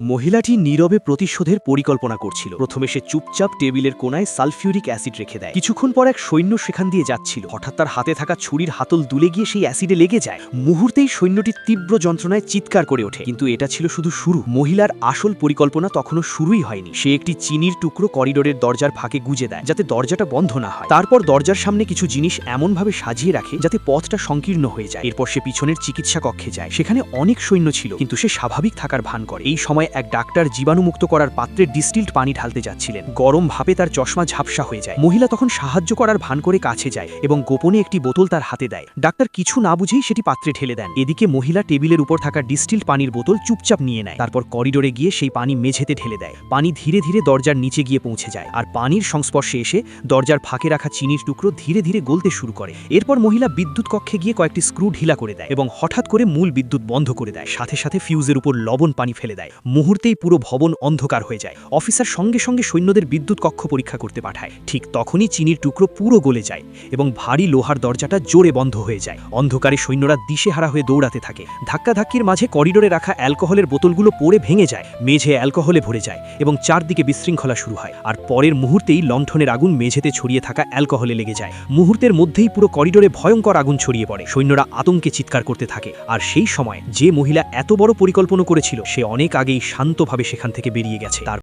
মহিলাটি নীরবে প্রতিশোধের পরিকল্পনা করছিল। প্রথমে সে চুপচাপ টেবিলের কোনায় সালফিউরিক অ্যাসিড রেখে দেয়। কিছুক্ষণ পর এক সৈন্য সেখান দিয়ে যাচ্ছিল। হঠাৎ তার হাতে থাকা ছুরির হাতল দুলে গিয়ে সেই অ্যাসিডে লেগে যায়। মুহূর্তেই সৈন্যটি তীব্র যন্ত্রণায় চিৎকার করে ওঠে। কিন্তু এটা ছিল শুধু শুরু। মহিলার আসল পরিকল্পনা তখনও শুরুই হয়নি। সে একটি চিনির টুকরো করিডোরের দরজার ফাঁকে গুজে দেয়, যাতে দরজাটা বন্ধ না হয়। তারপর দরজার সামনে কিছু জিনিস এমনভাবে সাজিয়ে রাখে যাতে পথটা সংকীর্ণ হয়ে যায়। এরপর সে পিছনের চিকিৎসা কক্ষে যায়। সেখানে অনেক সৈন্য ছিল, কিন্তু সে স্বাভাবিক থাকার ভান করে। এই সময় এক ডাক্তার জীবাণুমুক্ত করার পাত্রে ডিস্টিল্ড পানি ঢালতে যাচ্ছিলেন। গরম ভাপে তার চশমা ঝাপসা হয়ে যায়। মহিলা তখন সাহায্য করার ভান করে কাছে যায় এবং গোপনে একটি বোতল তার হাতে দেয়। ডাক্তার কিছু না বুঝেই সেটি পাত্রে ঢেলে দেন। এদিকে মহিলা টেবিলের উপর থাকা ডিস্টিল্ড পানির বোতল চুপচাপ নিয়ে নেয়। তারপর করিডোরে গিয়ে সেই পানি মেঝেতে ঢেলে দেয়। পানি ধীরে ধীরে দরজার নিচে গিয়ে পৌঁছে যায়, আর পানির সংস্পর্শে এসে দরজার ফাঁকে রাখা চিনির টুকরো ধীরে ধীরে গলতে শুরু করে। এরপর মহিলা বিদ্যুৎ কক্ষে গিয়ে কয়েকটি স্ক্রু ঢিলা করে দেয় এবং হঠাৎ করে মূল বিদ্যুৎ বন্ধ করে দেয়। সাথে সাথে ফিউজের উপর লবণ পানি ফেলে দেয়। মুহূর্তেই পুরো ভবন অন্ধকার হয়ে যায়। অফিসার সঙ্গে সঙ্গে সৈন্যদের বিদ্যুৎ কক্ষ পরীক্ষা করতে পাঠায়। ঠিক তখনই চিনির টুকরো পুরো গলে যায় এবং ভারী লোহার দরজাটা জোরে বন্ধ হয়ে যায়। অন্ধকারে সৈন্যরা দিশেহারা হয়ে দৌড়াতে থাকে। ধাক্কাধাক্কির মাঝে করিডোরে রাখা অ্যালকোহলের বোতলগুলো পড়ে ভেঙে যায়। মেঝে অ্যালকোহলে ভরে যায় এবং চারদিকে বিশৃঙ্খলা শুরু হয়। আর পরের মুহূর্তেই লণ্ঠনের আগুন মেঝেতে ছড়িয়ে থাকা অ্যালকোহলে লেগে যায়। মুহূর্তের মধ্যেই পুরো করিডোরে ভয়ঙ্কর আগুন ছড়িয়ে পড়ে। সৈন্যরা আতঙ্কে চিৎকার করতে থাকে। আর সেই সময় যে মহিলা এত বড় পরিকল্পনা করেছিল, সে অনেক আগেই শান্তভাবে সেখান থেকে বেরিয়ে গেছে। তার